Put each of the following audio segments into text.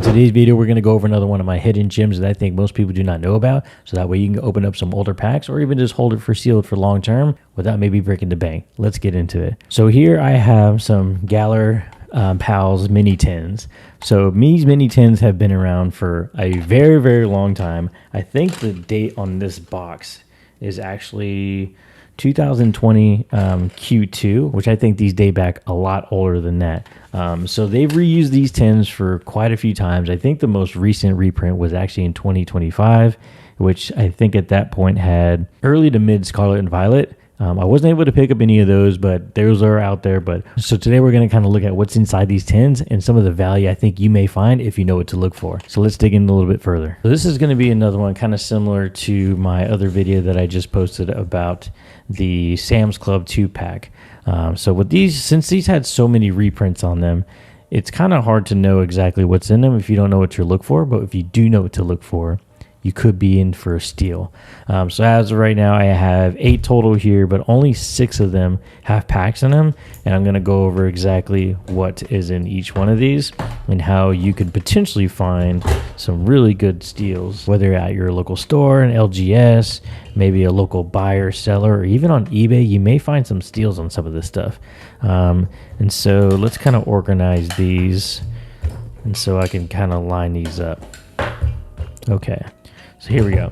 in today's video, we're going to go over another one of my hidden gems that I think most people do not know about. So that way you can open up some older packs or even just hold it for sealed for long term without maybe breaking the bank. Let's get into it. So here I have some Galar Pals Mini Tins. So these Mini Tins have been around for a very, very long time. I think the date on this box is actually 2020 Q2, which I think these date back a lot older than that. So they've reused these tins for quite a few times. I think the most recent reprint was actually in 2025, which I think at that point had early to mid Scarlet and Violet. I wasn't able to pick up any of those, but those are out there. But so today we're going to kind of look at what's inside these tins and some of the value I think you may find if you know what to look for. So let's dig in a little bit further. So this is going to be another one kind of similar to my other video that I just posted about the Sam's Club 2-pack. So with these, since these had so many reprints on them, it's kind of hard to know exactly what's in them if you don't know what to look for. But if you do know what to look for, you could be in for a steal. So as of right now, I have 8 total here, but only 6 of them have packs in them. And I'm going to go over exactly what is in each one of these and how you could potentially find some really good steals, whether at your local store, an LGS, maybe a local buyer, seller, or even on eBay. You may find some steals on some of this stuff. And so let's kind of organize these. And so I can kind of line these up. Okay. So here we go.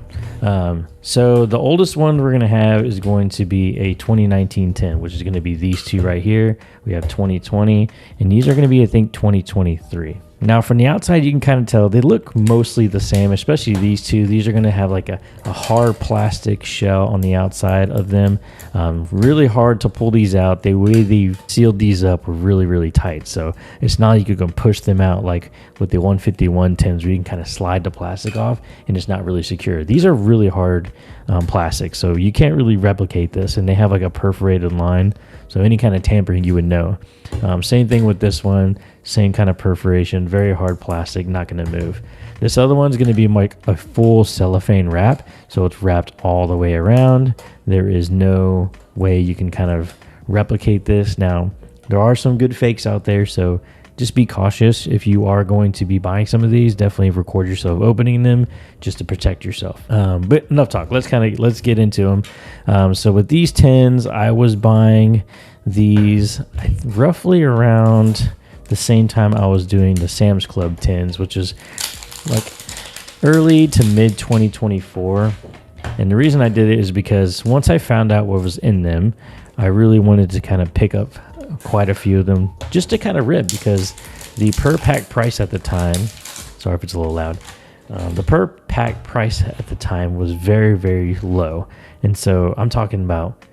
So the oldest one we're going to have is going to be a 2019 tin, which is going to be these two right here. We have 2020, and these are going to be, I think, 2023. Now, from the outside, you can kind of tell they look mostly the same, especially these two. These are going to have like a hard plastic shell on the outside of them. Really hard to pull these out. The way they sealed these up were really, really tight. So it's not like you can push them out like with the 151 tins where you can kind of slide the plastic off and it's not really secure. These are really hard plastic, so you can't really replicate this. And they have like a perforated line. So any kind of tampering you would know. Same thing with this one, same kind of perforation, very hard plastic, not going to move. This other one's going to be like a full cellophane wrap, so it's wrapped all the way around. There is no way you can kind of replicate this. Now, there are some good fakes out there, so just be cautious if you are going to be buying some of these. Definitely record yourself opening them just to protect yourself. But enough talk. Let's get into them. So with these tins, I was buying these roughly around the same time I was doing the Sam's Club tins, which is like early to mid 2024. And the reason I did it is because once I found out what was in them, I really wanted to kind of pick up quite a few of them just to kind of rip, because the per pack price at the time, sorry if it's a little loud, the per pack price at the time was very, very low. And so I'm talking about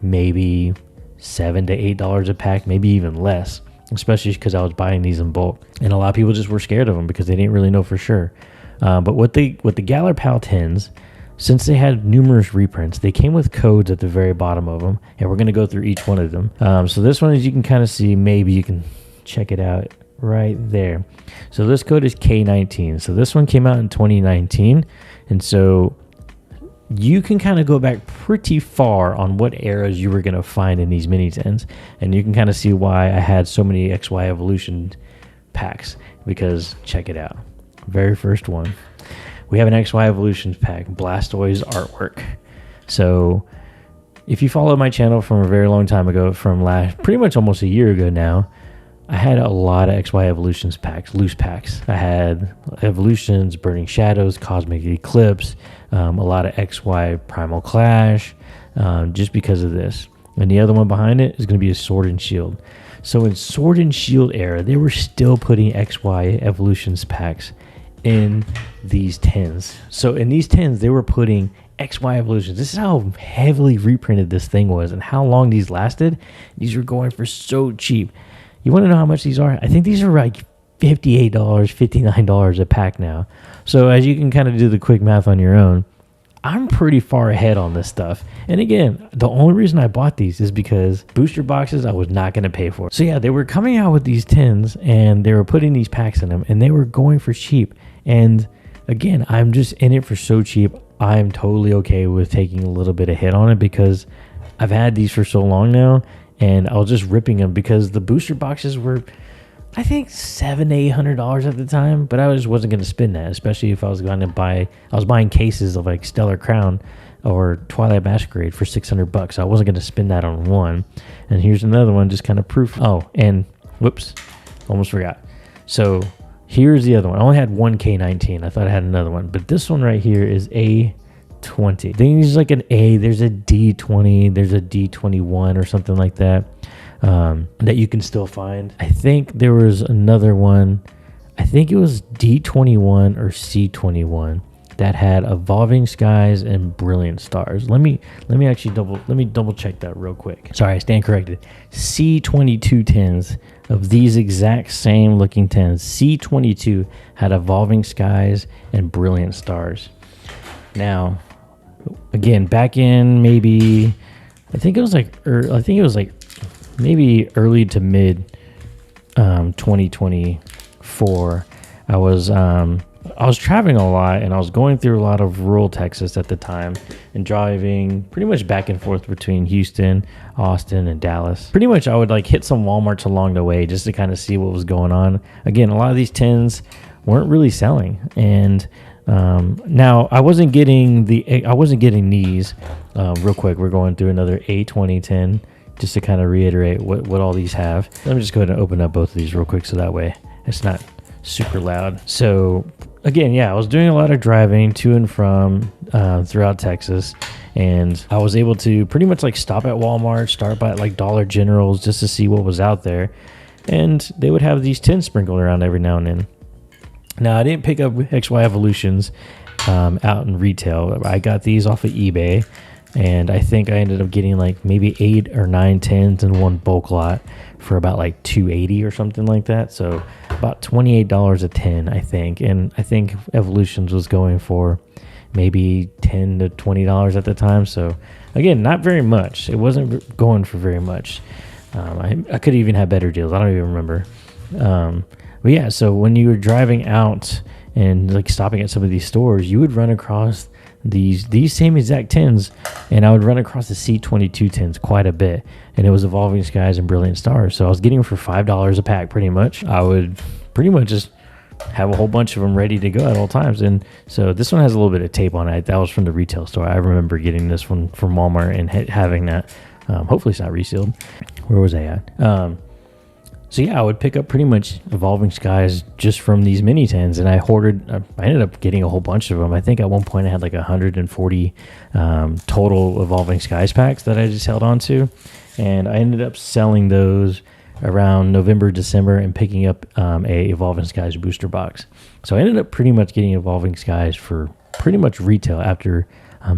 maybe $7 to $8 a pack, maybe even less, especially because I was buying these in bulk. And a lot of people just were scared of them because they didn't really know for sure. But with the Galar Pal tins, since they had numerous reprints, they came with codes at the very bottom of them, and we're going to go through each one of them. So this one, as you can kind of see, maybe you can check it out right there. So this code is K19. So this one came out in 2019, and so you can kind of go back pretty far on what eras you were going to find in these mini tins, and you can kind of see why I had so many XY Evolution packs, because check it out. Very first one. We have an XY Evolutions pack, Blastoise artwork. So if you follow my channel from a very long time ago, from pretty much almost a year ago now, I had a lot of XY Evolutions packs, loose packs. I had Evolutions, Burning Shadows, Cosmic Eclipse, a lot of XY Primal Clash, just because of this. And the other one behind it is going to be a Sword and Shield. So in Sword and Shield era, they were still putting XY Evolutions packs in these tins. So in these tins, they were putting XY Evolutions. This is how heavily reprinted this thing was and how long these lasted. These were going for so cheap. You want to know how much these are? I think these are like $58, $59 a pack now. So as you can kind of do the quick math on your own, I'm pretty far ahead on this stuff. And again, the only reason I bought these is because booster boxes I was not going to pay for. So yeah, they were coming out with these tins and they were putting these packs in them and they were going for cheap. And again, I'm just in it for so cheap. I'm totally okay with taking a little bit of hit on it because I've had these for so long now and I was just ripping them because the booster boxes were I think $700-800 at the time, but I just wasn't going to spend that, especially if I was going to buy. I was buying cases of like Stellar Crown or Twilight Masquerade for $600. I wasn't going to spend that on one. And here's another one, just kind of proof. Oh, and whoops, almost forgot. So here's the other one. I only had one K19. I thought I had another one, but this one right here is A20. Then there's like an A. There's a D20. There's a D21 or something like that. That you can still find. I think there was another one. I think it was D21 or C21 that had Evolving Skies and Brilliant Stars. Let me double check that real quick. Sorry, I stand corrected. C22 tins of these exact same looking tins. C22 had Evolving Skies and Brilliant Stars. Now, again, back in maybe, I think it was like maybe early to mid 2024. I was traveling a lot, and I was going through a lot of rural Texas at the time and driving pretty much back and forth between Houston, Austin, and Dallas. Pretty much I would like hit some Walmarts along the way just to kind of see what was going on. Again, a lot of these tins weren't really selling, and now I wasn't getting these real quick. We're going through another A20 tin just to kind of reiterate what all these have. Let me just go ahead and open up both of these real quick so that way it's not super loud. So again, yeah, I was doing a lot of driving to and from throughout Texas, and I was able to pretty much like stop at Walmart, start by like Dollar Generals just to see what was out there, and they would have these tins sprinkled around every now and then. Now, I didn't pick up XY Evolutions out in retail. I got these off of eBay, and I think I ended up getting like maybe 8 or 9 tins in one bulk lot for about like $280 or something like that. So about $28 a tin, I think. And I think Evolutions was going for maybe $10 to $20 at the time. So again, not very much. It wasn't going for very much. I could even have better deals. I don't even remember. But yeah, so when you were driving out and like stopping at some of these stores, you would run across these same exact tins, and I would run across the C22 tins quite a bit, and it was Evolving Skies and Brilliant Stars. So I was getting them for $5 a pack pretty much. I would pretty much just have a whole bunch of them ready to go at all times. And so this one has a little bit of tape on it. That was from the retail store. I remember getting this one from Walmart and having that. Hopefully it's not resealed. Where was I at? So yeah, I would pick up pretty much Evolving Skies just from these mini tins, and I ended up getting a whole bunch of them. I think at one point I had like 140 total Evolving Skies packs that I just held on to, and I ended up selling those around November, December, and picking up a Evolving Skies booster box. So I ended up pretty much getting Evolving Skies for pretty much retail after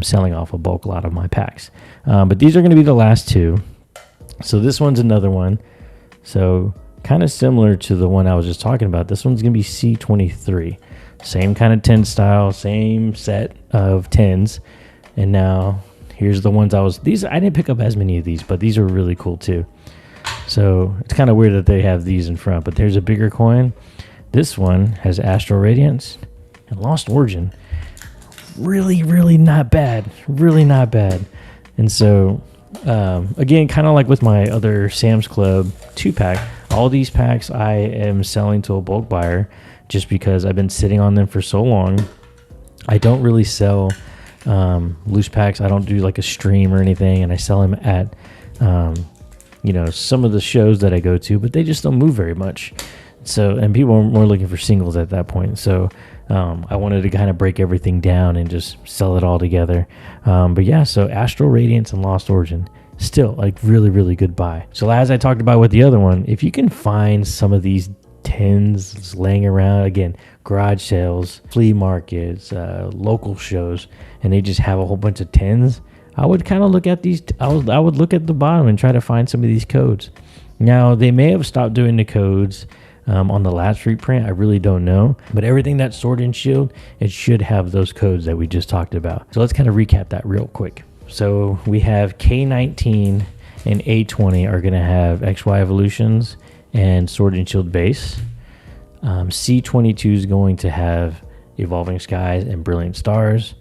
selling off a bulk lot of my packs. But these are going to be the last two. So this one's another one. So kind of similar to the one I was just talking about. This one's going to be C23. Same kind of tin style, same set of tins. And now here's the ones I didn't pick up as many of these, but these are really cool too. So it's kind of weird that they have these in front, but there's a bigger coin. This one has Astral Radiance and Lost Origin. Really, really not bad. Really not bad. And so again, kind of like with my other Sam's Club 2-pack, all these packs I am selling to a bulk buyer just because I've been sitting on them for so long. I don't really sell loose packs. I don't do like a stream or anything, and I sell them at some of the shows that I go to, but they just don't move very much. So, and people are more looking for singles at that point. So I wanted to kind of break everything down and just sell it all together. But yeah, so Astral Radiance and Lost Origin, still like really, really good buy. So as I talked about with the other one, if you can find some of these tins laying around, again, garage sales, flea markets, local shows, and they just have a whole bunch of tins, I would kind of look at these. I would look at the bottom and try to find some of these codes. Now, they may have stopped doing the codes on the last reprint. I really don't know. But everything that's Sword and Shield, it should have those codes that we just talked about. So let's kind of recap that real quick. So we have K19 and A20 are going to have XY Evolutions and Sword and Shield base. C22 is going to have Evolving Skies and Brilliant Stars.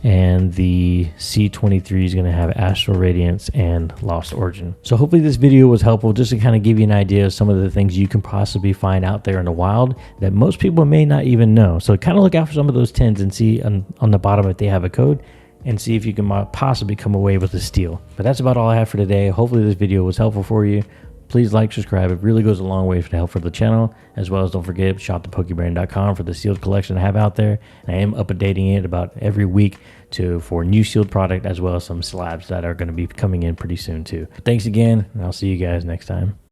and the C23 is going to have Astral Radiance and Lost Origin. So hopefully this video was helpful just to kind of give you an idea of some of the things you can possibly find out there in the wild that most people may not even know. So kind of look out for some of those tins and see on the bottom if they have a code, and see if you can possibly come away with a steal. But that's about all I have for today. Hopefully this video was helpful for you. Please like, subscribe. It really goes a long way for the help for the channel, as well as don't forget shopthepokebrand.com for the sealed collection I have out there. And I am updating it about every week for new sealed product, as well as some slabs that are going to be coming in pretty soon too. Thanks again, and I'll see you guys next time.